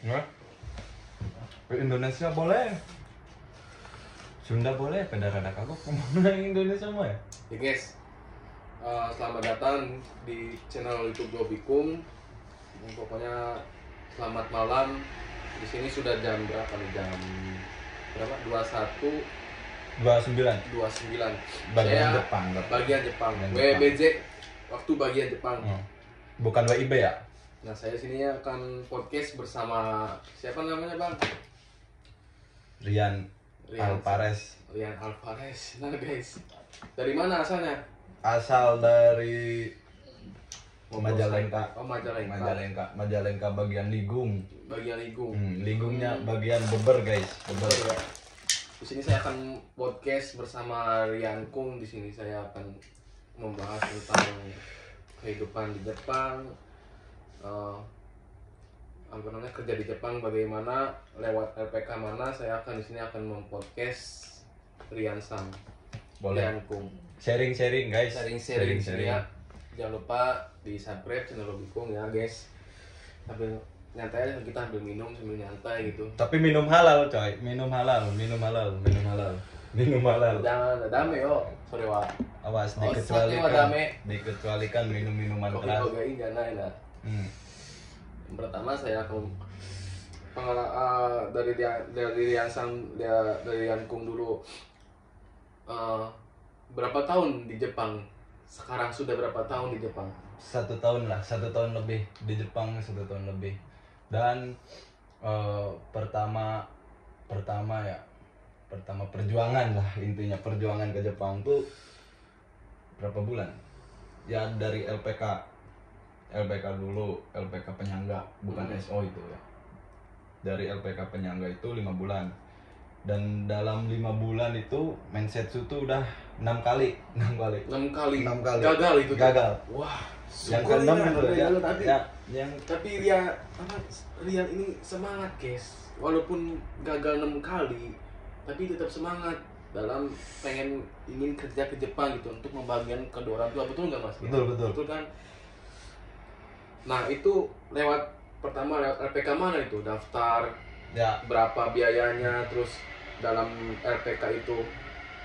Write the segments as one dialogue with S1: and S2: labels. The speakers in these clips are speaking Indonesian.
S1: Nggak? Indonesia boleh. Sunda boleh, pada rada kagok kemana Indonesia mah ya?
S2: Ya guys, selamat datang di channel YouTube Globicum. Pokoknya selamat malam. Di sini sudah jam berapa nih? Jam berapa?
S1: 29.
S2: 29.
S1: Bagian
S2: Saya
S1: Jepang.
S2: bagian Jepang.
S1: Bagian
S2: WBJ waktu bagian Jepang.
S1: Bukan WIB ya?
S2: Nah, saya sini akan podcast bersama siapa namanya, Bang?
S1: Rian Alvarez.
S2: Rian Alvarez. Nah, guys. Dari mana asalnya?
S1: Asal dari Majalengka.
S2: Oh, Majalengka.
S1: Majalengka bagian Ligung.
S2: Bagian Ligung.
S1: Ligungnya bagian Beber, guys. Beber.
S2: Ya. Di sini saya akan podcast bersama Rian Kung. Di sini saya akan membahas tentang kehidupan di Jepang, kerja di Jepang bagaimana, lewat LPK mana. Saya akan di sini akan mempodcast Rian Sam.
S1: Boleh.
S2: Rian Kung.
S1: Sharing guys.
S2: Sharing ya. Jangan lupa di subscribe channel Globicum ya guys. Sambil nyantai aja, kita ambil minum sambil nyantai gitu.
S1: Tapi minum halal coy, minum halal.
S2: Jangan dame yo, sorry wa.
S1: Awas
S2: Sate wa dame.
S1: dikecualikan minuman keras.
S2: Kopi enggak enak. Yang pertama saya akan dari Rian Kung dulu. Berapa tahun di Jepang? Sekarang sudah berapa tahun di Jepang?
S1: 1 tahun lah, 1 tahun lebih di Jepang, 1 tahun lebih. Dan pertama perjuangan lah, intinya perjuangan ke Jepang tuh berapa bulan? Ya dari LPK dulu, LPK penyangga, bukan SO itu ya. Dari LPK penyangga itu 5 bulan. Dan dalam 5 bulan itu Mensetsu tuh udah 6 kali. Gagal itu. Wah,
S2: yang ke-6 itu
S1: ya.
S2: Tapi Rian ini semangat guys. Walaupun gagal 6 kali, tapi tetap semangat dalam ingin kerja ke Jepang gitu untuk membagikan kedua orang tua. Betul nggak mas?
S1: Betul
S2: Kan? Nah itu lewat LPK mana itu? Daftar
S1: ya.
S2: Berapa biayanya, terus dalam LPK itu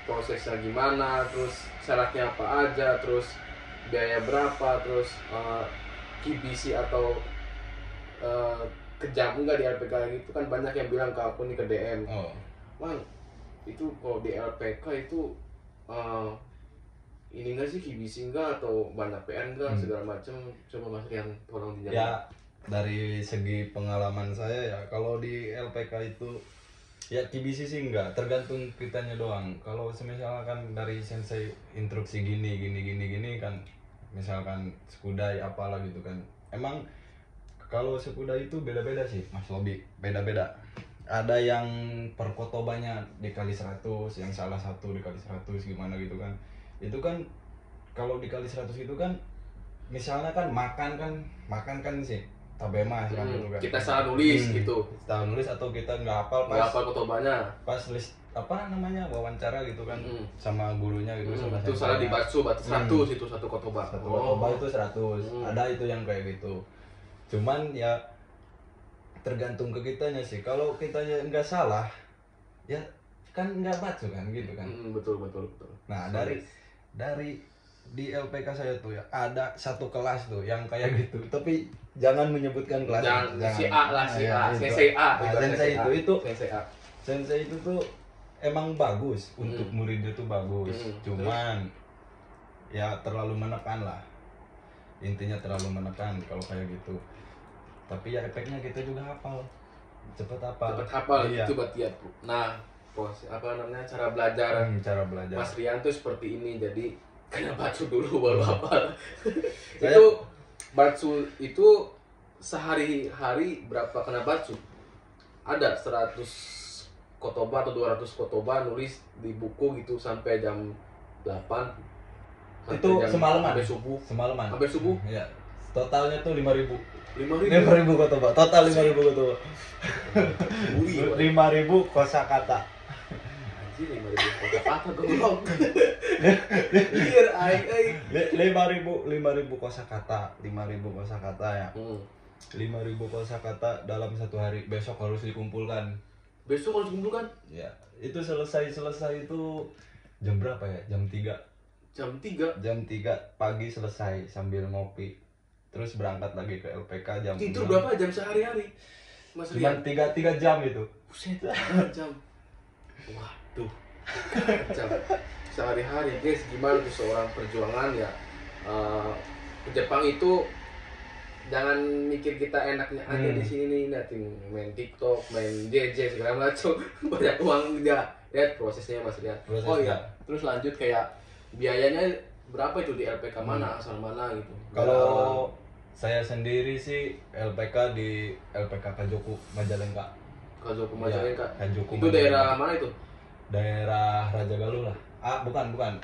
S2: prosesnya gimana, terus syaratnya apa aja, terus biaya berapa, terus KBC atau kejam enggak di LPK itu. Kan banyak yang bilang ke aku nih, ke DM, Bang, itu kalau di LPK itu ini enggak sih KBC enggak, atau banyak PR enggak, segala macam. Coba Mas Rian tolong dijawab.
S1: Ya, dari segi pengalaman saya ya, kalau di LPK itu ya KBC sih enggak, tergantung kitanya doang. Kalau misalkan dari sensei instruksi gini kan, misalkan sekudai apalah gitu kan. Emang kalau sekudai itu beda-beda sih Mas Lobi, beda-beda. Ada yang per kotobannya dikali 100, yang salah satu dikali 100 gimana gitu kan. Itu kan kalau dikali 100 itu kan misalnya kan makan kan sih tabema kan dulu kan.
S2: Kita salah nulis gitu.
S1: Salah nulis atau kita nggak hafal
S2: kotobannya.
S1: Pas list apa namanya wawancara gitu kan sama gurunya gitu.
S2: Itu salah dibaca berarti 100 itu satu kotoba.
S1: Kotoba itu 100. Ada itu yang kayak gitu. Cuman ya tergantung ke kitanya sih. Kalau kitanya nggak salah ya kan nggak baca kan gitu kan.
S2: Betul.
S1: Nah, dari di LPK saya tuh ya ada satu kelas tuh yang kayak gitu, tapi jangan menyebutkan kelas.
S2: Jangan. Si A lah, Sensei A.
S1: Sensei itu tuh emang bagus untuk muridnya tuh bagus. Cuman ya terlalu menekan lah. Intinya terlalu menekan kalau kayak gitu. Tapi ya efeknya kita juga hafal. Cepet hafal.
S2: Iya. Itu berarti ya. Nah, cara belajar. Mas Rian tuh seperti ini. Jadi kena bacu dulu baru hafal. Itu bacu itu sehari-hari berapa kena bacu? Ada 100 kotoba atau 200 kotoba nulis di buku gitu sampai jam 8.
S1: Itu semalaman.
S2: Sampai subuh.
S1: Iya. Totalnya tuh 5.000 kotoba. 5.000 kosakata.
S2: 5.000 kosakata goblok. Liar ai.
S1: 5.000 kosakata ya. 5.000 kosakata dalam satu hari. Besok harus dikumpulkan.
S2: Besok harus dikumpulkan?
S1: Ya, itu selesai itu jam berapa ya? Jam 3.
S2: Jam 3?
S1: Jam 3 pagi selesai sambil ngopi. Terus berangkat lagi ke LPK jam 6.
S2: Itu berapa jam sehari-hari, Mas Rian?
S1: Cuma 3 jam itu.
S2: Buset, 3 jam. Waduh, 3 jam sehari-hari. Guys, gimana tuh seorang perjuangan ya. Ke Jepang itu jangan mikir kita enaknya aja di sini nih, nanti main TikTok, main JJ segala macam, banyak uang enggak. Lihat prosesnya Mas Rian. Oh iya, terus lanjut kayak biayanya berapa itu di LPK mana, asal mana gitu.
S1: Kalau saya sendiri sih LPK di LPK Kajoku Majalengka.
S2: Kajoku Majalengka.
S1: Ya, Kajoku
S2: itu
S1: Majalengka.
S2: daerah mana itu?
S1: Daerah Raja Galuh lah. Bukan.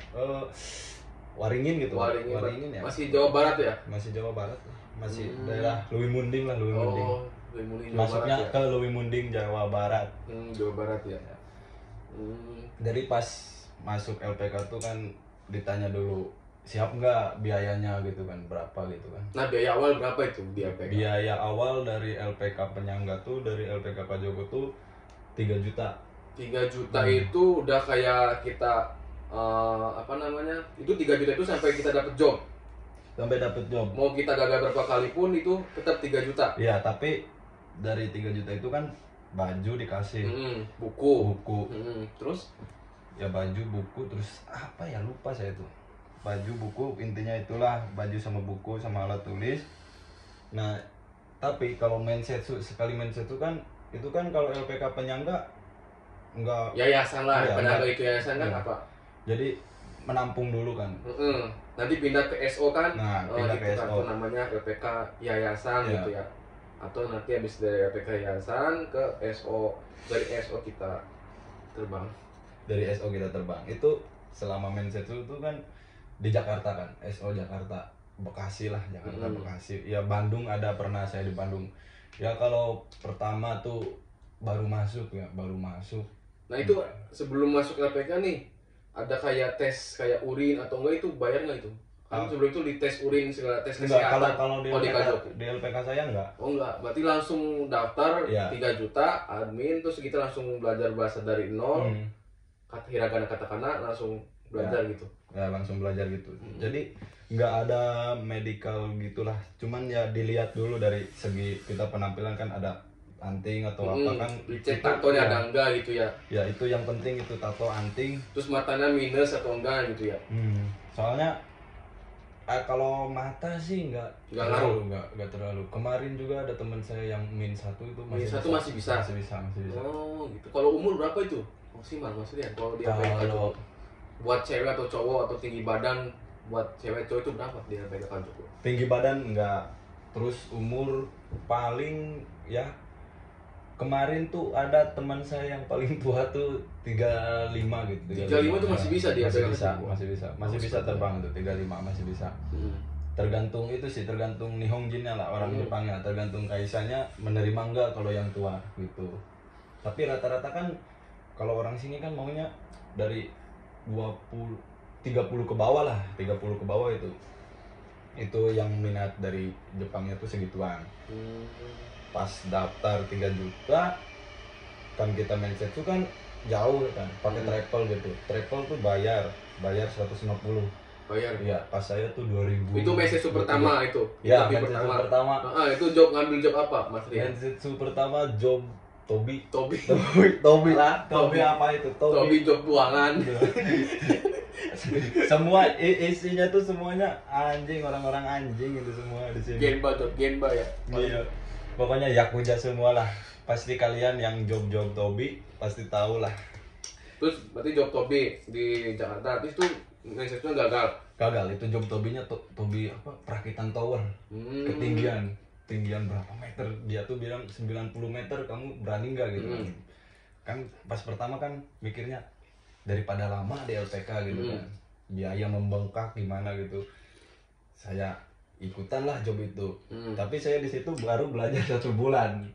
S1: Waringin gitu. Waringin ya.
S2: Masih Jawa Barat ya?
S1: Masih Jawa Barat lah. Masih daerah Lui Munding lah, Lui Munding.
S2: Oh, Lui Munding Jawa
S1: Masuknya
S2: Barat,
S1: ke Lui Munding Jawa Barat.
S2: Jawa Barat ya.
S1: Dari pas masuk LPK tuh kan ditanya dulu siap nggak biayanya gitu kan, berapa gitu kan.
S2: Nah, biaya awal berapa itu di LPK?
S1: Biaya awal dari LPK penyangga tuh, dari LPK Kajoku tuh 3 juta.
S2: 3 juta itu udah kayak kita itu 3 juta itu sampai kita dapet job.
S1: Sampai dapet job.
S2: Mau kita gagal berapa kali pun itu tetap 3 juta.
S1: Iya, tapi dari 3 juta itu kan baju dikasih,
S2: buku. Terus
S1: ya baju, buku, terus apa ya, lupa saya tuh. Baju, buku, intinya itulah, baju sama buku sama alat tulis. Nah, tapi kalau sekali mensetsu kan itu kan kalau LPK penyangga enggak
S2: yayasan lah,
S1: ya,
S2: penyangga itu yayasan kan
S1: ya.
S2: apa?
S1: Jadi menampung dulu kan.
S2: Nanti pindah ke SO kan?
S1: Nah, pindah ke SO.
S2: Kan, namanya LPK yayasan gitu ya. Atau nanti habis dari LPK yayasan ke SO, dari SO kita terbang.
S1: Dari SO kita terbang. Itu selama mensetsu itu kan di Jakarta kan, SO Jakarta, Bekasi lah, Jakarta Bekasi. Ya Bandung ada, pernah saya di Bandung. Ya kalau pertama tuh baru masuk.
S2: Nah itu sebelum masuk LPK nih, ada kayak tes kayak urin atau enggak, itu bayar nggak itu? Kan sebelum itu dites urin segala tes kesehatan.
S1: Kalau di LPK saya enggak.
S2: Oh enggak, berarti langsung daftar 3 juta, admin, terus kita langsung belajar bahasa dari nol, kata hiragana katakana langsung belajar gitu.
S1: Ya langsung belajar gitu. Jadi nggak ada medical gitulah. Cuman ya dilihat dulu dari segi kita penampilan kan, ada anting atau apa kan.
S2: Dicek tatonya ada enggak gitu ya.
S1: Ya itu yang penting, itu tato, anting.
S2: Terus matanya minus atau enggak gitu ya.
S1: Soalnya kalau mata sih nggak terlalu. Kemarin juga ada teman saya yang -1 itu
S2: masih bisa.
S1: Masih bisa.
S2: Oh gitu. Kalau umur berapa itu? Maksimal maksudnya kalau dia kalau buat cewek atau cowok atau tinggi badan, buat cewek cowok itu berapa dia pegang Kajoku?
S1: Tinggi badan enggak. Terus umur paling ya kemarin tuh ada teman saya yang paling tua tuh 35 gitu.
S2: 35 tuh masih bisa dia pegang Kajoku?
S1: Masih bisa terbang tuh 35 masih bisa. Tergantung itu sih, tergantung Nihonjinnya lah, orang Jepangnya, tergantung kaisanya menerima enggak kalau yang tua gitu. Tapi rata-rata kan kalau orang sini kan maunya dari 30 ke bawah lah, 30 ke bawah itu yang minat dari Jepangnya tuh segituan. Pas daftar 3 juta kan, kita mensetsu kan jauh kan, pakai travel gitu. Travel tuh bayar 150.
S2: Bayar.
S1: Iya, pas saya tuh 2000.
S2: Itu mensetsu pertama itu.
S1: Ya, mensetsu pertama.
S2: Itu ngambil job apa, Mas Rian?
S1: Mensetsu pertama job Tobi
S2: lah.
S1: Tobi apa itu?
S2: Tobi job buangan.
S1: Semua isinya tuh semuanya anjing, orang-orang anjing itu semua di sini.
S2: Genba ya.
S1: Iya. Pokoknya yakuza semua lah. Pasti kalian yang job Tobi pasti tahu lah.
S2: Terus berarti job Tobi di Jakarta itu mensetsunya gagal.
S1: Itu job Tobinya Tobi apa? Perakitan tower. Ketinggian berapa meter, dia tuh bilang 90 meter, kamu berani nggak gitu kan pas pertama kan mikirnya daripada lama di LPK gitu kan, biaya membengkak gimana gitu, saya ikutan lah job itu. Tapi saya di situ baru belajar 1 bulan,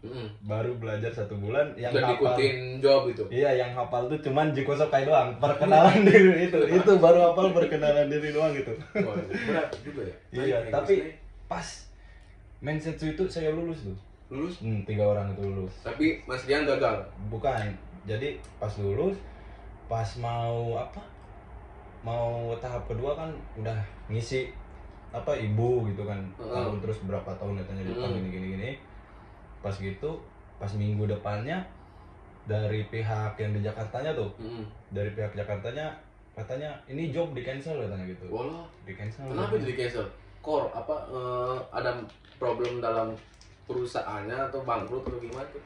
S1: yang
S2: dan
S1: hafal
S2: ikutin job itu.
S1: Iya, yang hafal tuh cuman Jikosokai doang, perkenalan diri itu baru hafal perkenalan diri doang gitu.
S2: Berat juga ya.
S1: Iya, tapi pas Mensetsu itu saya lulus tuh.
S2: Lulus?
S1: 3 orang itu lulus.
S2: Tapi Mas Rian gagal?
S1: Bukan. Jadi pas lulus, pas mau tahap kedua kan udah ngisi ibu gitu kan. Tahun terus berapa tahun katanya di depan gini. Pas gitu, pas minggu depannya dari pihak yang di Jakartanya tuh. Dari pihak Jakartanya katanya ini job di cancel katanya gitu.
S2: Walah,
S1: di cancel.
S2: Kenapa itu di cancel? Ada problem dalam perusahaannya atau bangkrut atau gimana tuh?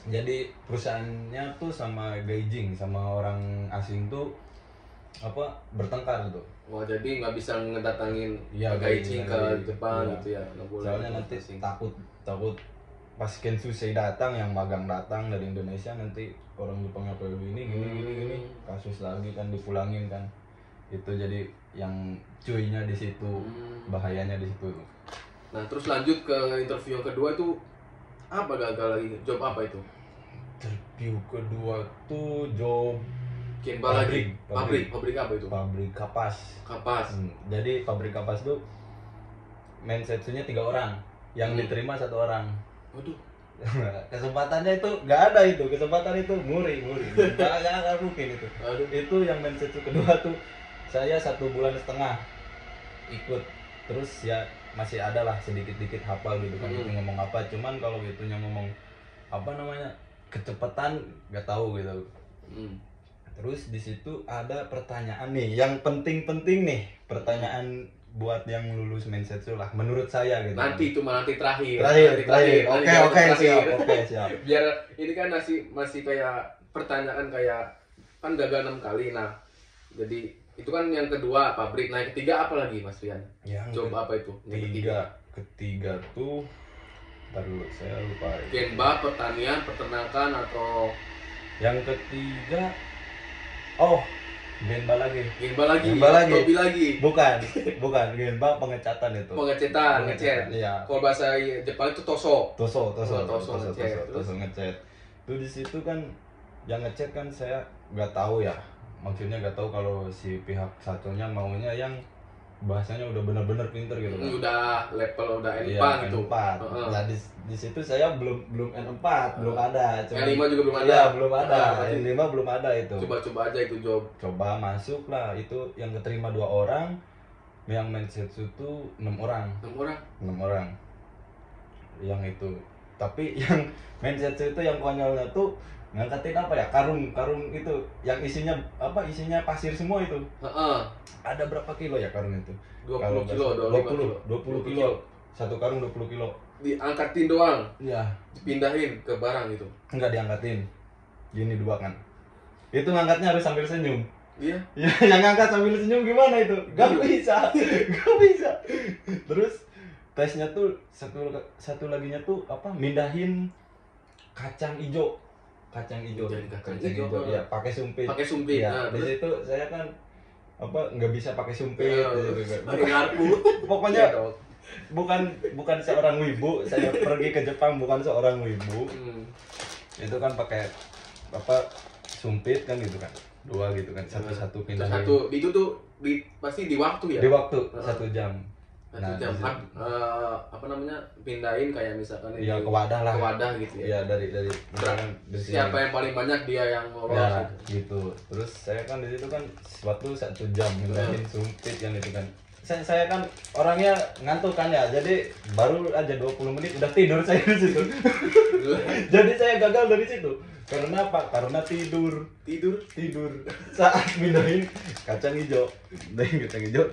S1: Jadi perusahaannya tuh sama Gaijin, sama orang asing tuh bertengkar gitu.
S2: Wah, jadi nggak bisa ngedatangin
S1: ya,
S2: Gaijin ke Jepang gitu ya?
S1: Soalnya nanti takut pas Kensusei datang, yang magang datang dari Indonesia, nanti orang Jepangnya kayak gini kasus lagi kan, dipulangin kan. Itu jadi yang cuinya di situ, bahayanya di situ.
S2: Nah, terus lanjut ke interview yang kedua itu apa gagal lagi? Job apa itu?
S1: Interview kedua tuh job
S2: Kenba lagi. Pabrik apa itu?
S1: Pabrik kapas. Jadi pabrik kapas tuh Mensetsunya 3 orang, yang diterima 1 orang.
S2: Waduh.
S1: Kesempatannya itu nggak ada, itu kesempatan itu muri nggak mungkin itu. Itu yang Mensetsu kedua tuh saya 1,5 bulan ikut, terus ya masih ada lah sedikit hafal gitu kan, itu ngomong apa. Cuman kalau gitunya ngomong kecepatan nggak tahu gitu. Terus di situ ada pertanyaan nih yang penting nih, pertanyaan buat yang lulus Mensetsu lah menurut saya gitu.
S2: Nanti terakhir.
S1: Oke, siap.
S2: Biar ini kan masih kayak pertanyaan kayak kan gagal 6 kali. Nah, jadi itu kan yang kedua pabrik. Nah, yang ketiga apa lagi Mas Rian? Coba apa itu?
S1: Ketiga tuh dulu saya lupa.
S2: Kenba, pertanian, peternakan atau
S1: yang ketiga Genba lagi.
S2: Tobi lagi.
S1: Bukan Genba pengecatan itu.
S2: Ngecat.
S1: Iya.
S2: Kalau bahasa Jepang itu toso
S1: ngecat. Tuh di situ kan yang ngecat kan saya nggak tahu ya. Maksudnya nggak tahu kalau si pihak satunya maunya yang bahasanya udah benar-benar pinter gitu kan.
S2: Udah level udah N4 gitu.
S1: N4. Nah di situ saya belum N4, belum ada.
S2: N5 juga belum ada.
S1: Iya, belum ada. N5 belum ada itu.
S2: Coba aja itu job.
S1: Coba masuk lah, itu yang keterima 2 orang, yang Mensetsu tuh 6 orang. 6 orang. Yang itu. Tapi yang Mensetsu itu yang konyolnya tuh ngangkatin karung itu yang isinya pasir semua itu. Ada berapa kilo ya karung itu?
S2: 20 kilo.
S1: Satu karung 20 kilo.
S2: Diangkatin doang?
S1: Iya.
S2: Dipindahin ke barang itu?
S1: Enggak diangkatin. Gini 2 kan. Itu ngangkatnya harus sambil senyum.
S2: Iya?
S1: Ya, yang ngangkat sambil senyum gimana itu? Gak bisa. Terus tesnya tuh satu laginya tuh mindahin kacang hijau. Kacang hijau ya, pakai sumpit. Ya, di situ saya kan nggak bisa pakai sumpit
S2: pakai garpu.
S1: Pokoknya bukan seorang wibu. Saya pergi ke Jepang bukan seorang wibu. Itu kan pakai sumpit kan gitu kan, 2 gitu kan, satu pindah.
S2: Itu tuh pasti di waktu ya?
S1: Di waktu 1 jam.
S2: Pindahin kayak misalkan
S1: ya ke wadah lah.
S2: Ke wadah gitu ya.
S1: Ya dari
S2: siapa yang paling banyak dia yang lolos
S1: ya, gitu. Terus saya kan di situ kan waktu 1 jam pindahin sumpit kan itu kan. Saya kan orangnya ngantuk kan ya. Jadi baru aja 20 menit udah tidur saya di situ. Jadi saya gagal dari situ. Karena apa? Karena tidur saat mindahin kacang hijau.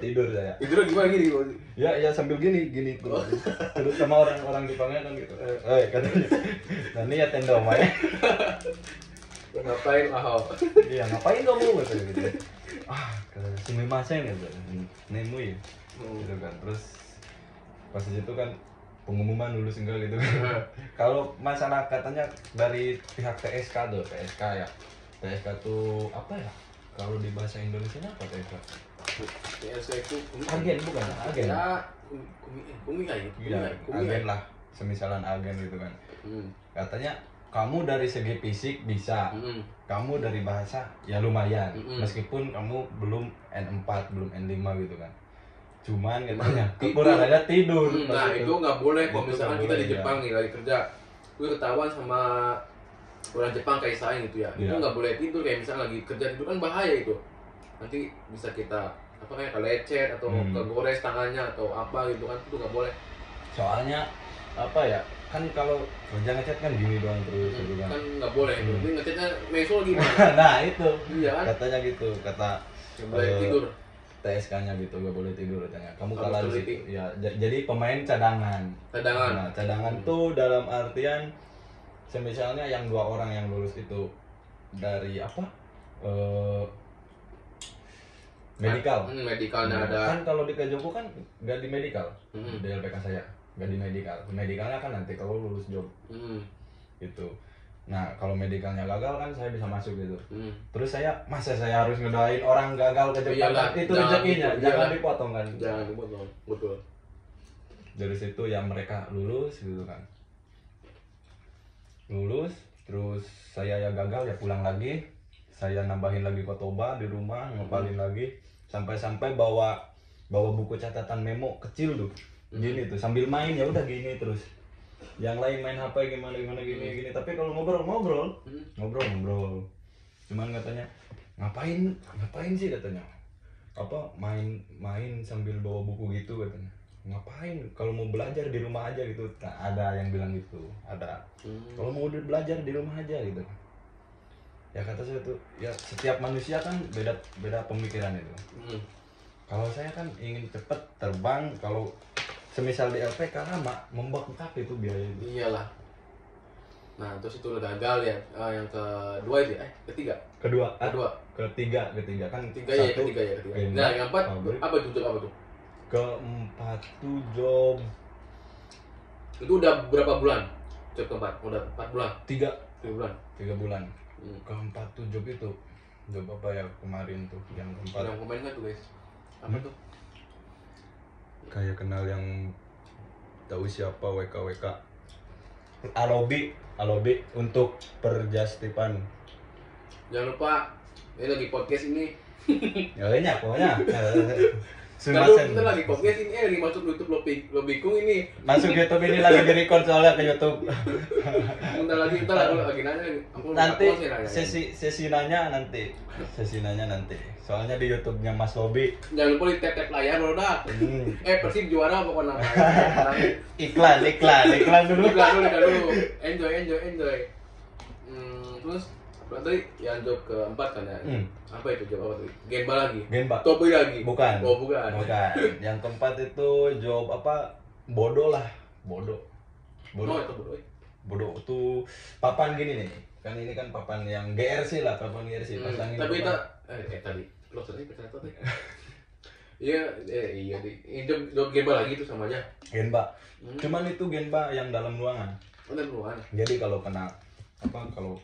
S1: Tidur saya.
S2: Tidur gimana gini?
S1: Ya sambil gini terus sama orang Jepangnya kan gitu. Katanya. Nah, ini ya tendoma ya.
S2: Ngapain
S1: Iya, ngapain kamu katanya gitu. Sumimasen gitu. Nemu ya. Gitu kan. Terus pas di situ kan pengumuman lulus enggak gitu kan. Kalau masalah katanya dari pihak TSK ya. TSK tuh apa ya? Kalau di bahasa Indonesia apa TSK?
S2: TSK itu
S1: agen bukan? Agen.
S2: Ya,
S1: agen lah. Semisalan agen gitu kan. Katanya kamu dari segi fisik bisa. Kamu dari bahasa ya lumayan. Meskipun kamu belum N4, belum N5 gitu kan. Cuman katanya kekurangannya tidur.
S2: Nah itu nggak boleh kalau misalkan kita di Jepang nih lagi kerja, gue ketahuan sama orang Jepang kayak saya gitu ya, itu nggak boleh tidur. Kayak misalnya lagi kerja tidur kan bahaya itu, nanti bisa kita apa kayak kelecet atau kegores tangannya atau apa gitu kan, itu nggak boleh.
S1: Soalnya apa ya, kan kalau kerja ngecat kan gini doang terus gitu kan
S2: nggak boleh itu, nanti ngecatnya mesul gimana.
S1: nah itu
S2: iya kan,
S1: katanya gitu, kata
S2: boleh tidur
S1: TSK-nya gitu, gak boleh tidur katanya. Kamu kalah di situ. Ya, jadi pemain cadangan. Nah, cadangan tuh dalam artian semisalnya yang 2 orang yang lulus itu dari apa? Medical.
S2: Medikalnya ada.
S1: Kan kalau di Kejoko kan gak di medical. Di LPK saya gak di medical. Medikalnya kan nanti kalau lulus job. Gitu. Nah, kalau medikalnya gagal kan saya bisa masuk gitu. Terus masa saya harus ngedoain orang gagal ke Jepang? Itu rezekinya, jangan dipotong kan.
S2: Jangan dipotong, betul.
S1: Dari situ ya mereka lulus gitu kan. Lulus, terus saya ya gagal ya pulang lagi. Saya nambahin lagi kotoba di rumah, ngepalin lagi. Sampai-sampai bawa buku catatan memo kecil tuh. Gini tuh, sambil main ya udah gini terus. Yang lain main HP gimana gini, tapi kalau ngobrol cuman katanya ngapain sih katanya, apa main sambil bawa buku gitu katanya, ngapain kalau mau belajar di rumah aja gitu. Nah, ada yang bilang gitu, ada kalau mau belajar di rumah aja gitu. Ya kata saya tuh ya setiap manusia kan beda pemikiran itu. Kalau saya kan ingin cepet terbang, kalau semisal di LPK lama membengkak itu biaya itu.
S2: Iyalah. Nah terus itu udah gagal ya. Yang kedua itu ya? Ketiga kan ketiga ya. Nah yang keempat apa tuh?
S1: Keempat tuh job
S2: itu udah berapa bulan? Job keempat udah 4 bulan.
S1: 3
S2: bulan.
S1: Keempat tuh job itu job apa ya kemarin tuh yang keempat.
S2: Yang kemarin kan tuh guys. Apa tuh?
S1: Kayak kenal yang tahu siapa WK Alobi untuk perjastipan.
S2: Jangan lupa ini lagi podcast ini.
S1: Ya pokoknya.
S2: Kita lagi podcast ini lagi masuk YouTube lo bingung ini.
S1: Masuk YouTube ini lagi di-record soalnya ke YouTube.
S2: Bentar lagi lagi nanya.
S1: Nanti sesi nanya nanti. Soalnya di YouTube-nya Mas Lobi.
S2: Jangan lupa di-tap layar lo dah. Persib juara pokoknya.
S1: Iklan dulu.
S2: Enjoy. Terus berarti yang job keempat kan ya? Apa itu job apa tuh? Genba lagi? Topi lagi?
S1: Bukan.
S2: Oh bukan.
S1: Yang keempat itu job apa? Bodoh. Oh
S2: itu bodoh.
S1: Bodoh tuh papan gini nih. Kan ini kan papan yang GRC lah, papan GRC. Pasangin.
S2: Tapi tadi lo tadi kata tadi. Iya di job Genba lagi itu sama aja.
S1: Genba. Cuman itu Genba yang dalam ruangan.
S2: Oh dalam ruangan.
S1: Jadi kalau kena kalau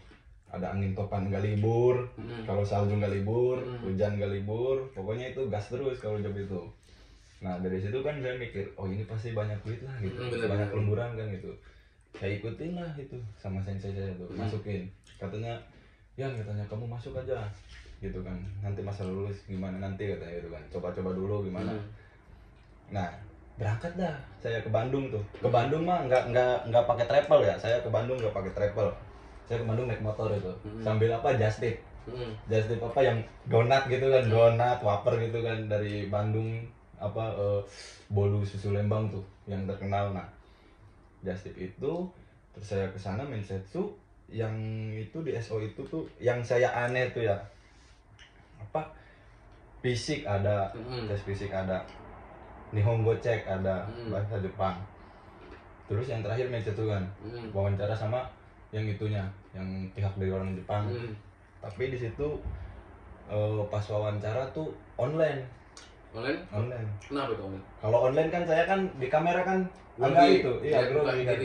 S1: ada angin topan nggak libur, kalau salju nggak libur, hujan nggak libur, pokoknya itu gas terus kalau job itu. Nah dari situ kan saya mikir, oh ini pasti banyak duit lah gitu, banyak lemburan kan gitu. Saya ikutin lah itu sama sensei saya tuh, masukin. Katanya kamu masuk aja, gitu kan. Nanti masa lulus gimana nanti katanya gitu kan. Coba-coba dulu gimana. Nah berangkat dah saya ke Bandung tuh. Ke Bandung mah nggak pakai travel ya. Saya ke Bandung nggak pakai travel. Saya ke Bandung naik motor itu sambil just tip apa yang donat gitu kan, donat wafer gitu kan dari Bandung bolu susu Lembang tuh yang terkenal. Nah just tip itu terus saya ke sana Mensetsu yang itu di SO itu tuh yang saya aneh tuh ya fisik ada, tes fisik ada, Nihongo cek ada, bahasa Jepang. Terus yang terakhir Mensetsu kan wawancara sama yang itunya, yang pihak dari orang Jepang. Tapi di situ pas wawancara tuh online.
S2: Kenapa itu online?
S1: Kalau online kan saya kan di kamera kan agak itu, grogi kan,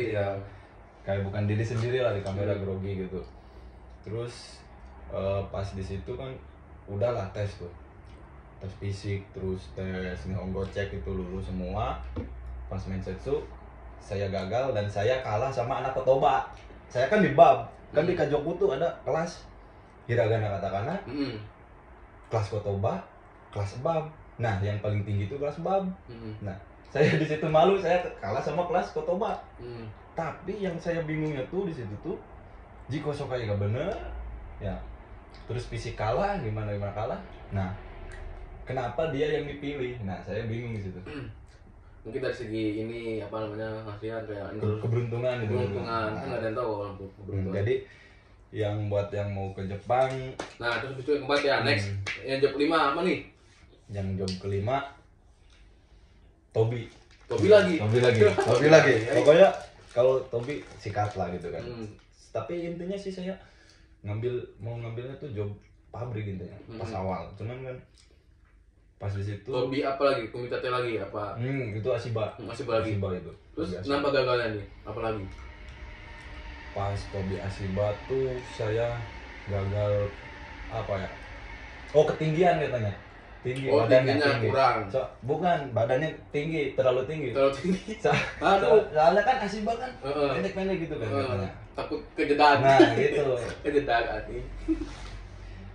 S1: kayak bukan diri sendiri lah di kamera, grogi gitu. Terus pas di situ kan udahlah tes fisik, terus tes Nihongo cek itu lulus semua. Pas Mensetsu saya gagal dan saya kalah sama anak Kotoba. Saya kan di bab, kan di Kajoku tuh ada kelas hiragana katakana, kelas Kotoba, kelas bab. Nah yang paling tinggi itu kelas bab. Nah saya di situ malu, saya kalah sama kelas kotoba. Tapi yang saya bingungnya tuh di situ tuh Jiko Sokai gak bener ya, terus fisik kalah, gimana kalah. Nah kenapa dia yang dipilih? Nah saya bingung di situ.
S2: Mungkin dari segi ini apa namanya, hasilnya kayak
S1: keberuntungan gitu.
S2: Keberuntungan kan nggak ada yang tahu kalau keberuntungan.
S1: Jadi yang buat yang mau ke Jepang.
S2: Nah terus itu yang keempat ya, next yang job kelima apa nih?
S1: Yang job kelima Tobi
S2: lagi.
S1: Pokoknya kalau Tobi sikat lah gitu kan. Tapi intinya sih saya mau ngambilnya tuh job pabrik intinya pas awal. Cuman kan pas di situ
S2: Tobi apa lagi? Komitate lagi apa?
S1: Itu Asiba
S2: lagi.
S1: Asiba itu.
S2: Terus kenapa gagalnya nih? Apa lagi?
S1: Pas Tobi Asiba tuh saya gagal apa ya? Oh ketinggian katanya. Tinggi, badannya tinggi.
S2: Kurang.
S1: Bukan, badannya tinggi, terlalu tinggi.
S2: Aduh.
S1: Soalnya kan Asiba kan pendek-pendek gitu kan katanya.
S2: Takut kejedaan.
S1: Nah, gitu.
S2: Kejedaan nih.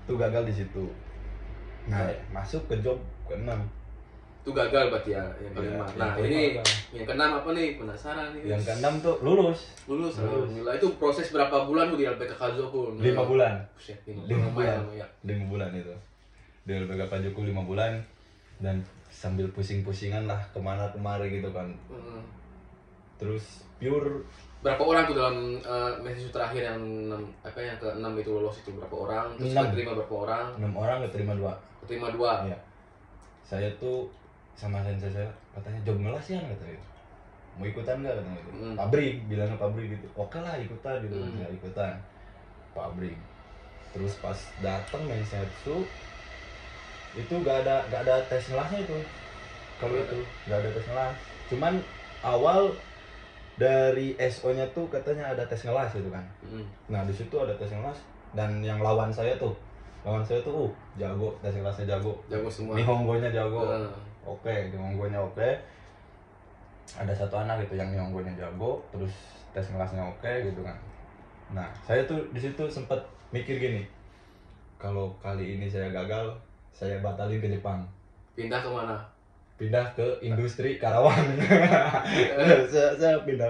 S1: Tuh gagal di situ. Nah, masuk ke job ke-6.
S2: Itu gagal berarti ya yang kelima. Nah, ini yang ke-6 apa nih? Penasaran nih.
S1: Yang ke-6 tuh lulus.
S2: Alhamdulillah. Itu proses berapa bulan tuh di LPK Kazoku?
S1: 5 bulan.
S2: 5 bulan.
S1: 5 bulan itu. Di LPK Kazoku 5 bulan dan sambil pusing-pusingan lah kemana-kemari gitu kan. Terus pure
S2: berapa orang tuh dalam mahasiswa terakhir yang yang ke-6 itu lolos itu berapa orang? Terus keterima berapa orang?
S1: 6 orang keterima 2.
S2: Keterima 2.
S1: Iya. Saya tuh sama sensei saya katanya job melas ya katanya. Mau ikutan enggak katanya gitu. Pabrik, bilangnya pabrik gitu. Oke lah ikutan gitu. Ya ikutan. Pabrik. Terus pas datang Mensetsu itu gak ada tes ngelasnya itu. Kalau itu gak ada tes ngelas. Cuman awal dari SO-nya tuh katanya ada tes ngelas gitu kan. Nah, di situ ada tes ngelas dan yang lawan saya tuh jago, tes ngelasnya jago.
S2: Jago semua.
S1: Nihongonya jago. Oke, Nihongonya oke. Ada satu anak gitu yang Nihongonya jago, terus tes ngelasnya oke gitu kan. Nah, saya tuh di situ sempet mikir gini. Kalau kali ini saya gagal, saya batalin ke Jepang.
S2: Pindah ke mana?
S1: Pindah ke industri Karawang. saya pindah.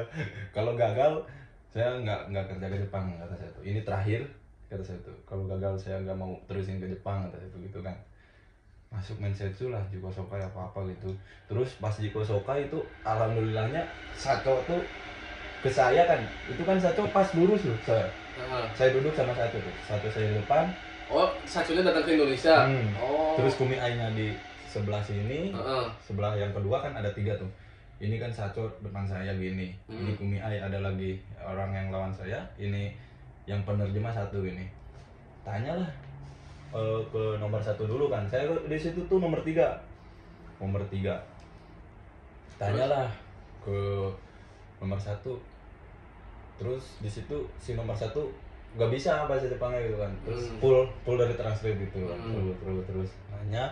S1: Kalau gagal saya nggak kerja ke Jepang kata saya tuh. Ini terakhir kata saya tuh. Kalau gagal saya nggak mau terusin ke Jepang kata saya tuh gitu kan. Masuk Mensetsu lah Jiko Sokai apa gitu. Terus pas Jiko Sokai itu alhamdulillahnya Sacho tuh ke saya kan. Itu kan Sacho pas lurus loh saya. Saya duduk sama Sacho tuh. Sacho saya di depan.
S2: Oh, Sachonya datang ke Indonesia.
S1: Terus Kumi Ai-nya di sebelah sini, sebelah yang kedua kan ada 3 tuh. Ini kan Sacho depan saya gini. Ini Kumi Ai, ada lagi orang yang lawan saya. Ini yang penerjemah 1 ini. Tanyalah ke nomor 1 dulu kan. Saya di situ tuh nomor 3. Tanyalah ke nomor 1. Terus di situ si nomor 1 nggak bisa bahasa Jepangnya gitu kan. Terus full dari translate gitu kan. Terus nanya.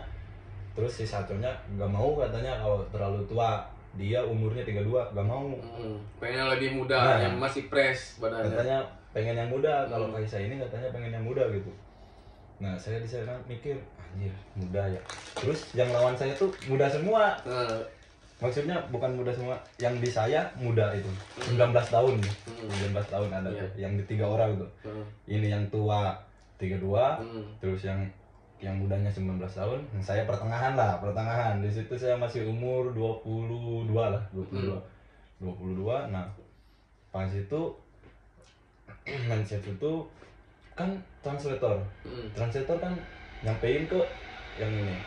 S1: Terus si Sachonya nggak mau katanya kalau terlalu tua. Dia umurnya 32, nggak mau.
S2: Pengen yang lebih muda, yang masih fresh badannya.
S1: Katanya pengen yang muda. Kalau Kaisa ini katanya pengen yang muda gitu. Nah saya di sana mikir, anjir muda ya. Terus yang lawan saya tuh muda semua. Maksudnya bukan muda semua, yang di saya muda itu 19 tahun. 19 tahun ada tuh, yang di 3 orang tuh. Ini yang tua 32, terus yang mudanya 19 tahun, saya pertengahan. Di situ saya masih umur 22 lah, 22. Nah, pas itu Mensetsu itu kan translator. Translator kan nyampein ke yang ini.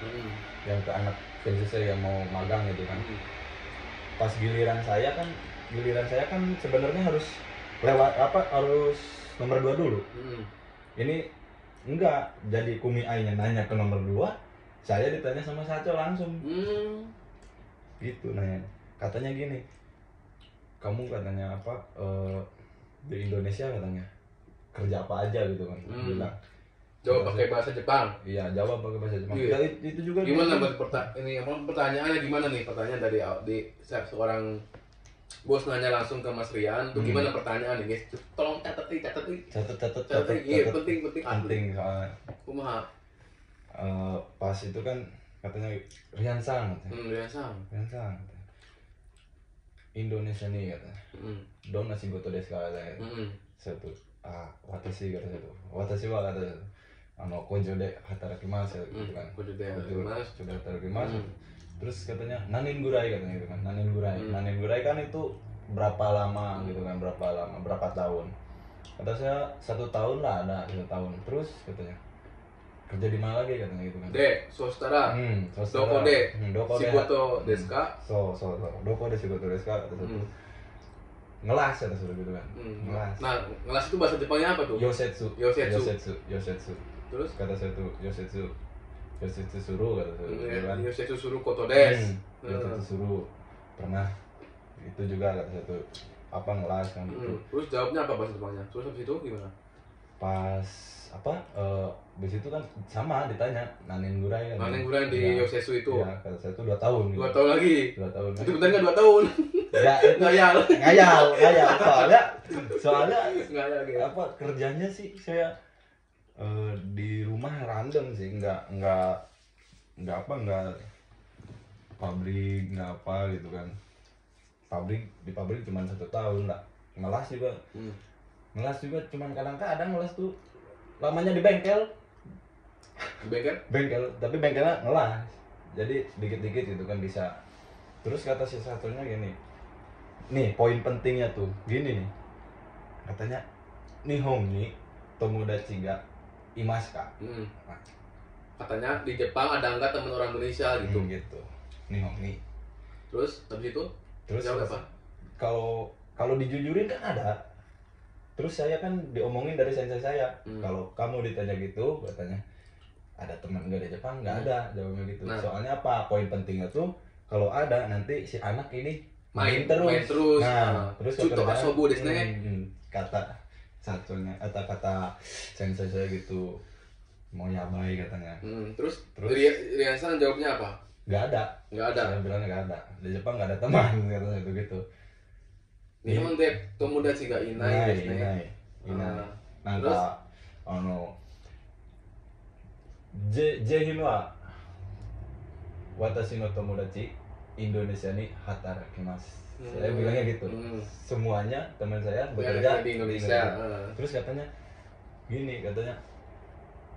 S1: Yang ke anak sensei yang mau magang gitu kan. Pas giliran saya kan sebenarnya harus lewat harus nomor 2 dulu. Ini enggak, jadi Kumi Ai-nya nanya ke nomor 2, saya ditanya sama Sacho langsung. Gitu nanya. Katanya gini, kamu katanya apa di Indonesia katanya kerja apa aja gitu kan. Bilang
S2: jawab pakai bahasa Jepang.
S1: Iya, jawab pakai bahasa Jepang.
S2: Ya,
S1: itu juga
S2: gimana pertanyaannya gimana nih? Pertanyaan dari seorang bos nanya langsung ke Mas Rian, tuh gimana pertanyaan nih guys? Tolong catat.
S1: Iya, penting soalnya.
S2: Kumaha.
S1: Pas itu kan katanya Riansang
S2: Riansang
S1: katanya. Indonesia nih katanya don nasi goto desu katanya satu watashi kata satu watashi wa kata kojo de hatarakimasu gitu kan kojo de hatarakimasu terus katanya nanin gurai katanya gitu kan nanin gurai kan itu berapa lama gitu kan berapa tahun kata saya 1 tahun lah ada 1 tahun terus katanya kerja di mana lagi katanya gitu kan
S2: sostara doko de shigoto desu ka
S1: doko de shigoto desu ka kata satu ngelas kata satu gitu kan ngelas
S2: nah ngelas itu bahasa Jepangnya apa tuh
S1: yosetsu terus kata satu yosetsu suru kata satu kan
S2: yosetsu suru koto desu
S1: yosetsu suru pernah itu juga kata satu apa ngelas kan gitu
S2: terus jawabnya apa bahasa Jepangnya terus habis itu gimana
S1: pas habis itu kan sama ditanya nanin gurai kan
S2: di yosetsu itu
S1: ya kata saya itu 2 tahun
S2: 2 tahun lagi
S1: 2 tahun
S2: itu benar nggak 2 tahun
S1: ya itu ngayal soalnya
S2: gitu.
S1: apa kerjanya sih saya di rumah random sih nggak pabrik nggak apa gitu kan di pabrik cuma 1 tahun lah ngelas juga cuman kadang-kadang ngelas tuh lamanya di bengkel tapi bengkelnya ngelas jadi dikit-dikit gitu kan bisa terus kata si satunya gini nih poin pentingnya tuh gini nih katanya Nihon ni tomodachi ga imasu ka
S2: katanya di Jepang ada nggak teman orang Indonesia gitu
S1: gitu Nihon ni
S2: terus habis itu jawab apa
S1: kalau dijujurin kan ada terus saya kan diomongin dari sensei saya kalau kamu ditanya gitu katanya ada teman nggak di Jepang nggak ada jawabnya gitu soalnya apa poin pentingnya tuh kalau ada nanti si anak ini main terus terus kata satunya atau kata sensei saya gitu mau yabai katanya
S2: terus Riansan jawabnya apa
S1: nggak ada saya bilangnya nggak ada di Jepang nggak ada teman katanya itu gitu
S2: Nihon de tomodachi ga inai desu ne.
S1: Nanka Jehin wa watashi no tomodachi Indonesia ni hatarakimasu. Saya bilangnya gitu. Semuanya teman saya bekerja
S2: di Indonesia.
S1: Terus katanya gini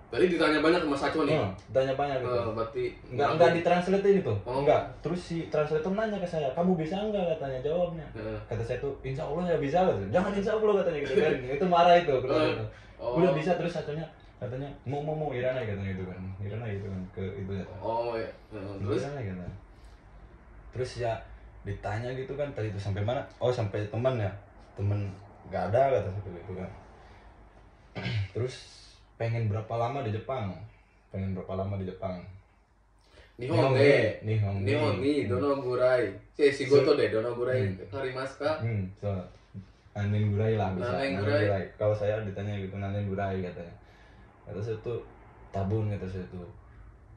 S2: tadi ditanya banyak sama Sacho nih.
S1: Ditanya banyak gitu.
S2: Berarti
S1: enggak ditranslate ini tuh. Enggak. Terus si translator nanya ke saya, "Kamu bisa enggak?" katanya jawabnya. Kata saya tuh, "Insya Allah ya bisa." Gitu. "Jangan insya Allah," katanya gitu kan. Itu marah itu. Udah bisa terus katanya mau iranai katanya gitu kan. Iranai gitu kan ke itu ya.
S2: Iya. Terus
S1: iranai katanya. Terus ya ditanya gitu kan tadi itu sampai mana? Oh, sampai teman ya. Teman enggak ada kata satu gitu kan. Terus pengen berapa lama di Jepang?
S2: Nihon ni dono gurai. Shigoto de dono gurai karimasu ka?
S1: Nanin gurai lah bisa. Nanin gurai. Kalau saya ditanya gitu nanin gurai katanya. Kata saya tuh tabun kata saya tuh.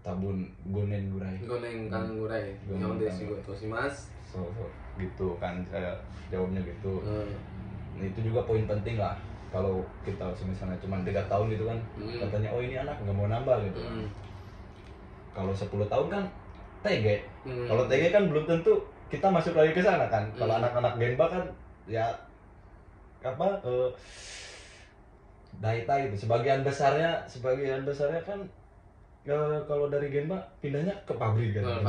S1: Tabun gonen gurai.
S2: Gonen kan gurai. Nihon de shigoto shimasu.
S1: So gitu kan saya jawabnya gitu. Nah, itu juga poin penting lah. Kalau kita misalnya cuma 3 tahun gitu kan katanya oh ini anak nggak mau nambah gitu kalau 10 tahun kan TG kalau TG kan belum tentu kita masuk lagi ke sana kan kalau anak-anak Genba kan ya apa Daita gitu sebagian besarnya kan kalau dari Genba pindahnya ke pabrik kan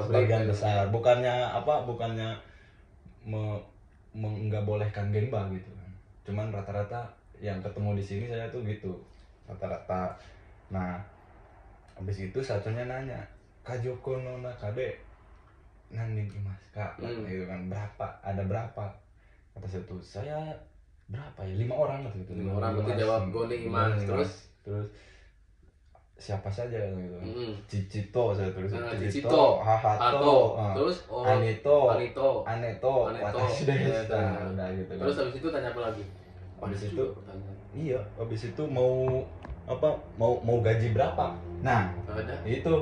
S1: sebagian besar bukannya nggak bolehkan Genba gitu. Cuman rata-rata yang ketemu di sini saya tuh gitu rata-rata. Nah habis itu satunya nanya Kajoko no nakade nanin imasu ka gitu kan berapa kata satu saya berapa ya 5 orang gitu
S2: 5 orang berarti jawab gonen imasu
S1: terus siapa saja gitu Cichito saya tulis
S2: Cichito
S1: Hahato
S2: terus
S1: Aneto
S2: Watashi
S1: desu udah gitu
S2: terus habis itu tanya apa lagi
S1: habis itu mau gaji berapa nah
S2: ada
S1: itu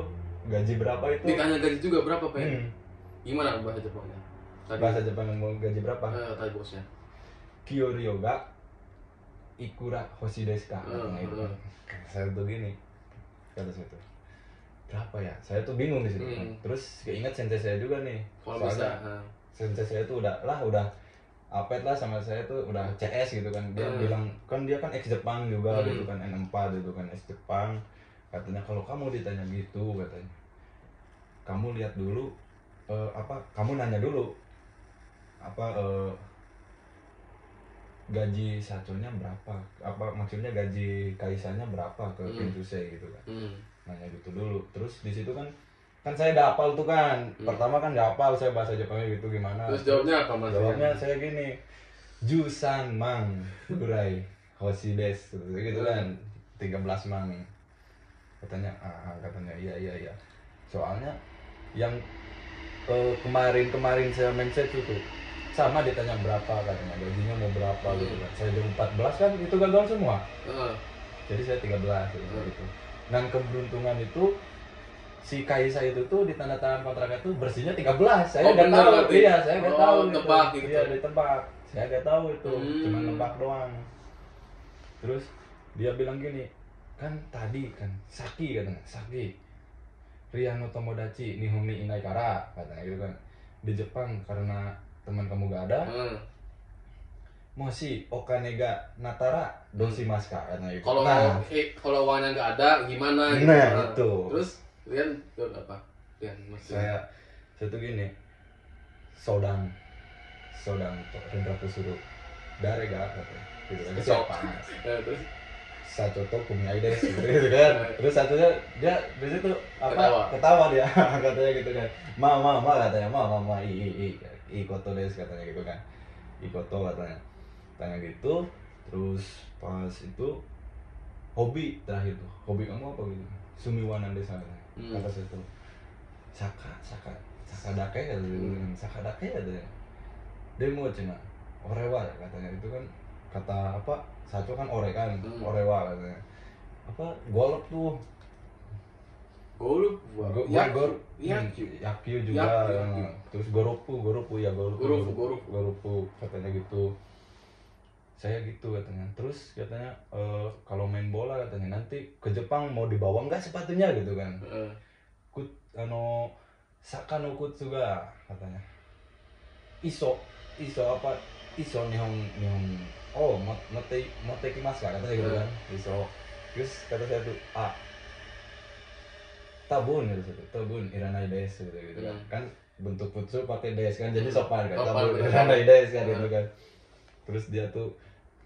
S1: gaji berapa itu
S2: ditanya gaji juga berapa Pak gimana bahasa Jepangnya
S1: bahasa Jepang mau gaji berapa
S2: tadi bosnya
S1: Kyoryo ga ikura hoshi desu ka nah itu saya tuh gini kata saya tuh berapa ya, saya tuh bingung di situ. Terus keinget sensei saya juga nih, soalnya sensei saya tuh udah apet lah sama saya tuh, udah CS gitu kan. Dia bilang kan dia kan ex Jepang juga gitu kan, N4 gitu kan, ex Jepang. Katanya kalau kamu ditanya gitu, katanya kamu lihat dulu kamu nanya dulu gaji saconya berapa, maksudnya gaji kaisarnya berapa ke Kintuse gitu kan. Nanya gitu dulu. Terus di situ kan saya gak hafal tuh kan. Pertama kan gak hafal saya bahasa Jepangnya gitu gimana.
S2: Terus jawabnya apa Mas?
S1: Jawabnya saya gini, Jusan mang gurai hoshi desu gitu kan, 13 mang. Katanya iya. Soalnya yang kemarin saya Mensetsu tuh sama ditanya berapa, katanya gajinya mau berapa gitu kan. Saya udah 14 kan itu gagal semua. Jadi saya 13 gitu. Dan keberuntungan itu si Kaisa itu tuh di tanda tangan kontraknya tuh bersihnya 13. Saya nggak tahu. Iya, saya nggak tahu
S2: tebak gitu.
S1: Iya, ditebak. Saya nggak tahu itu. Cuma nebak doang. Terus dia bilang gini, kan tadi kan Saki katanya, Saki Riano Tomodachi Nihon ni inai kara katanya gitu kan. Di Jepang karena teman kamu gak ada. Moshi okane ga natara doshimasu ka katanya gitu.
S2: Kalau uangnya nggak ada gimana gitu.
S1: Nah, itu.
S2: Terus Rian jawab apa? Rian
S1: saya tuh gini, Sodang Rendra Kusuru Dare ga katanya gitu kan. Siapa?
S2: Terus
S1: Sacoto kumiai desu gitu kan. Terus satunya dia di situ ketawa dia katanya gitu kan. Mama katanya, mama ikoto desu katanya gitu kan. Ikoto katanya. Tanya gitu. Terus pas itu hobi terakhir tuh. Hobi kamu apa gitu? Sumiwanan desa katanya. Kata saya tuh Saka dake katanya. Saka dake katanya. Demo cina orewa katanya itu kan, kata apa Saco kan ore kan, orewa katanya. Golok tuh.
S2: Golok,
S1: Yakyu juga. Terus goropu ya goropu katanya gitu. Saya gitu katanya. Terus katanya kalau main bola katanya nanti ke Jepang mau dibawa nggak sepatunya gitu kan. Saka no kutsuga katanya. Iso nihon motte kimasu ka katanya gitu kan. Iso. Terus kata saya tuh tabun gitu. Tabun iranai desu gitu kan. Kan bentuk futsu pakai desu kan jadi sopan kan. Tabun iranai desu kan gitu kan. Terus dia tuh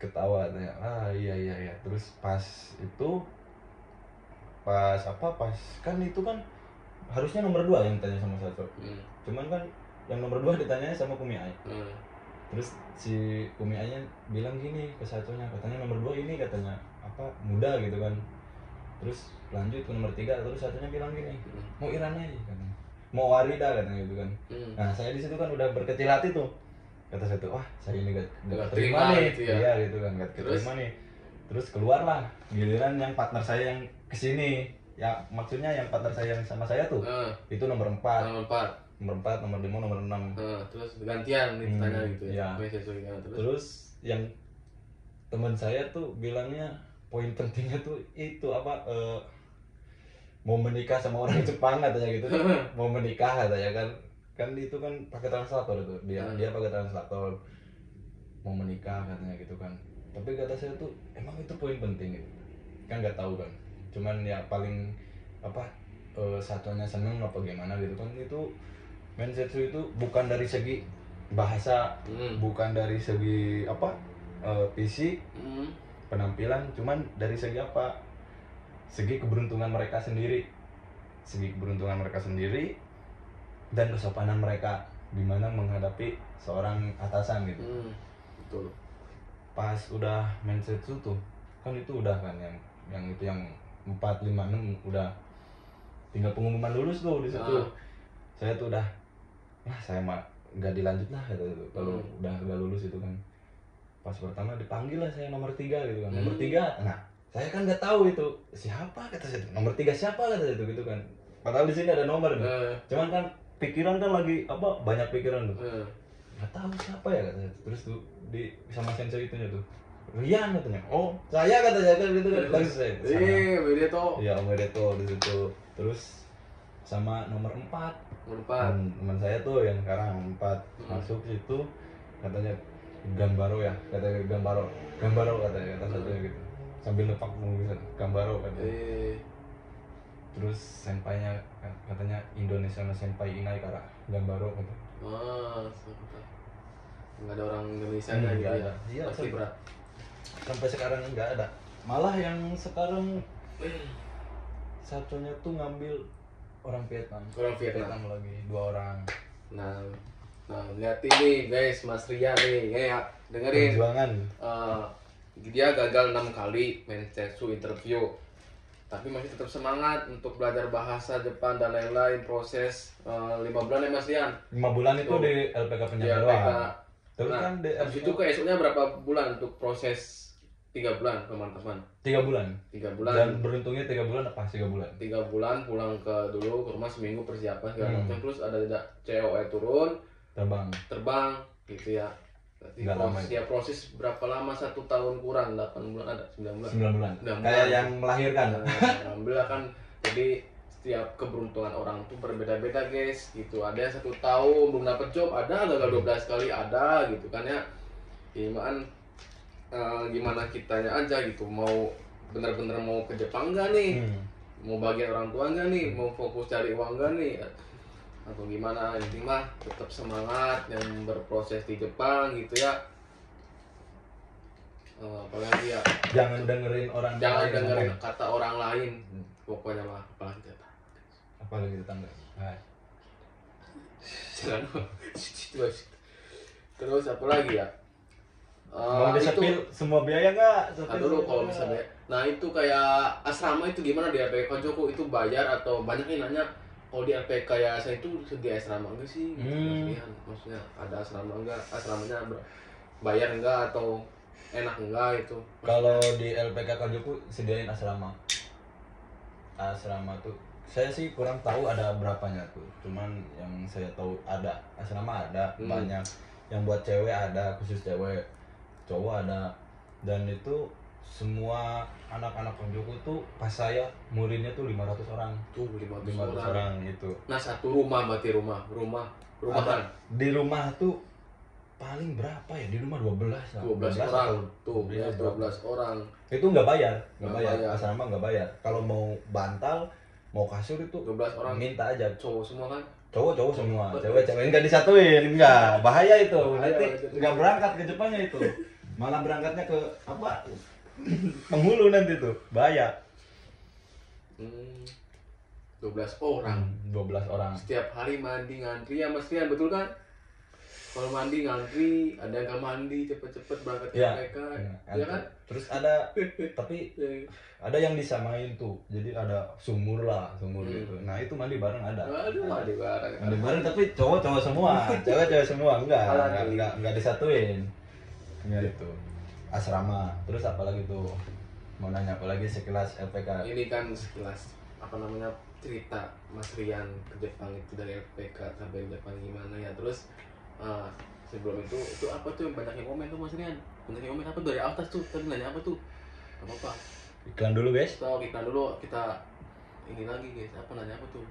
S1: ketawa katanya. Iya. Terus pas kan itu kan harusnya nomor 2 yang ditanya sama Saco. Cuman kan yang nomor 2 ditanya sama Kumiai. Terus si Kumiainya bilang gini ke Saconya, katanya nomor 2 ini katanya muda gitu kan. Terus lanjut ke nomor 3, terus Saconya bilang gini, mau Iranai katanya, mau Warida katanya gitu kan. Nah saya di situ kan udah berkecil hati tuh. Kata saya tuh, saya ini gak terima nih gitu ya. Iya gitu kan, gak terima nih. Terus keluarlah giliran yang partner saya yang kesini. Ya maksudnya yang partner saya yang sama saya tuh itu nomor 4, nomor 5, nomor 6.
S2: Terus gantian ditanya gitu ya.
S1: Terus yang teman saya tuh bilangnya poin pentingnya tuh itu mau menikah sama orang Jepang katanya gitu. Mau menikah katanya kan itu kan pakai translator itu. Dia pakai translator. Mau menikah katanya gitu kan. Tapi kata saya tuh emang itu poin penting gitu. Kan nggak tahu kan. Cuman ya paling Satonya seneng apa gimana gitu kan. Itu Mensetsu itu bukan dari segi bahasa, bukan dari segi fisik, penampilan, cuman dari segi segi keberuntungan mereka sendiri dan kesopanan mereka gimana menghadapi seorang atasan gitu.
S2: Betul.
S1: Pas udah Mensetsu tuh kan itu udah kan yang itu yang 4, 5, 6 udah tinggal pengumuman lulus tuh di situ. Saya tuh udah saya mah nggak dilanjut lah gitu kalau udah lulus itu kan. Pas pertama dipanggil lah saya nomor 3 gitu kan. Nomor 3. Nah, saya kan nggak tahu itu siapa kata saya. Nomor 3 siapa kata saya gitu kan. Padahal di sini ada nomor nih. Cuman kan pikiran kan lagi banyak pikiran tuh. Nggak tahu siapa ya kata saya. Terus tuh sama sensei itunya tuh. Rian katanya. Saya katanya kan gitu kan. Langsung saya.
S2: Omedetou.
S1: Iya, Omedetou di situ. Terus sama nomor 4. Teman saya tuh yang sekarang 4 masuk situ, katanya Gambaro ya, katanya Gambaro katanya, kata satunya gitu, sambil lepak bisa Gambaro katanya. Terus senpainya katanya Indonesia no senpai inai kara Gambaro gitu.
S2: Nggak ada orang Indonesia gitu ya?
S1: Iya,
S2: pasti berat.
S1: Sampai sekarang nggak ada. Malah yang sekarang satunya tuh ngambil orang Vietnam lagi 2 orang.
S2: Nah lihat ini guys, Mas Rian nih, dengerin.
S1: Perjuangan.
S2: Dia gagal 6 kali Mensetsu interview, tapi masih tetap semangat untuk belajar bahasa Jepang dan lain-lain. Proses 5 bulan ya Mas Rian?
S1: 5 bulan itu di LPK Penyangga doang. Terus
S2: kan habis itu keesokannya berapa bulan untuk proses 3 bulan teman-teman?
S1: 3 bulan. Dan beruntungnya 3 bulan apa? 3 bulan.
S2: 3 bulan pulang ke rumah seminggu persiapan segala macam. Terus ada COE turun, terbang gitu ya. Berarti proses berapa lama? 1 tahun kurang, 8 bulan ada, 9 bulan.
S1: Kayak yang melahirkan.
S2: Alhamdulillah kan. Jadi setiap keberuntungan orang tuh berbeda-beda guys gitu. Ada yang 1 tahun belum dapet job, ada gagal 12 kali ada gitu kan ya. Gimana kitanya aja gitu, mau bener-bener mau ke Jepang nggak nih, mau bagian orang tua nggak nih, mau fokus cari uang nggak nih, atau gimana. Ini mah tetap semangat yang berproses di Jepang gitu ya. Apalagi ya, jangan dengerin kata orang lain. Pokoknya mah
S1: apalagi tetangga.
S2: Terus apa lagi ya?
S1: Mau disepil semua biaya nggak?
S2: Dulu kalau misalnya, nah itu kayak asrama itu gimana di LPK Joko itu bayar atau banyak yang nanya kalau di LPK ya saya itu sedia asrama enggak sih? Maksudnya ada asrama enggak? Asramanya bayar enggak atau enak enggak itu?
S1: Kalau di LPK Joko sediain asrama. Asrama tuh saya sih kurang tahu ada berapanya tuh. Cuman yang saya tahu ada asrama ada banyak. Yang buat cewek ada, khusus cewek. Cowok ada, dan itu semua anak-anak Joko tuh pas saya muridnya tuh 500 orang. 500 orang itu.
S2: Nah, satu rumah berarti rumah kan?
S1: Di rumah tuh paling berapa ya? Di rumah 12
S2: orang. Tuh, 12 orang.
S1: Itu nggak bayar. Asrama nggak bayar. Kalau mau bantal, mau kasur itu
S2: 12 orang
S1: minta aja.
S2: Cowok semua kan?
S1: Cowok semua, cewek nggak disatuin, nggak, bahaya itu. Nanti nggak berangkat ke Jepangnya itu. Malah berangkatnya ke apa? Penghulu nanti tuh, bahaya.
S2: 12 orang.
S1: 12 orang.
S2: Setiap hari mandi ngantri ya Mas Rian, betul kan? Kalau mandi ngantri, ada yang nggak mandi cepet-cepet berangkat ke LPK, ya kan?
S1: Terus ada, tapi ada yang disamain tuh, jadi ada sumur gitu. Nah itu mandi bareng ada.
S2: Mandi bareng
S1: tapi cowok semua, cewek semua, enggak disatuin. Gitu. Asrama. Terus apa lagi tuh? Mau nanya apa lagi sekilas LPK?
S2: Ini kan sekilas cerita Mas Rian ke Jepang itu dari LPK sampai Jepang gimana ya. Terus sebelum itu apa tuh yang banyak yang komen tuh Mas Rian? Banyak yang komen apa dari atas tuh? Tadi nanya apa tuh? Apa?
S1: Iklan dulu guys.
S2: Iklan dulu, kita ini lagi guys. Apa nanya apa tuh?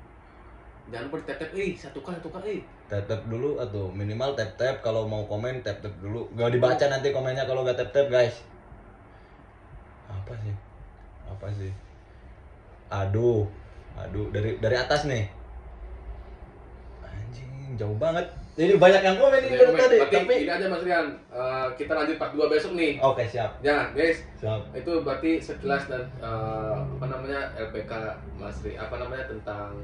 S2: Jangan lupa tap-tap, satu kali.
S1: Tap-tap dulu atau minimal tap-tap, kalau mau komen tap-tap dulu. Gak dibaca nanti komennya kalau gak tap-tap guys. Apa sih? Aduh, dari atas nih. Anjing, jauh banget. Ini banyak yang komen ini tadi.
S2: Tapi ini aja Mas Rian, kita lanjut part 2 besok nih.
S1: Oke, siap.
S2: Ya guys,
S1: siap.
S2: Itu berarti sekilas dan LPK Mas Rian, tentang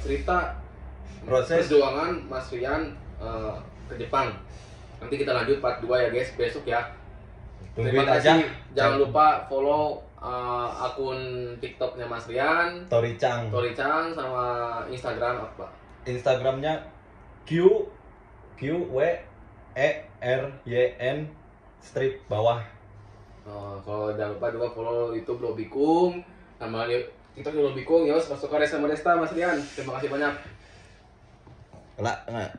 S2: cerita
S1: proses
S2: perjuangan Mas Rian ke Jepang. Nanti kita lanjut part 2 ya guys, besok ya. Terima kasih. Jangan lupa follow akun TikToknya Mas Rian,
S1: Tori-chan,
S2: sama Instagram apa?
S1: Instagramnya QWERYN strip bawah.
S2: Kalau jangan lupa juga follow YouTube Lobikung, nama TikTok Lobikung ya, masuk ke sama Desta Mas Rian. Terima kasih banyak.
S1: Iya.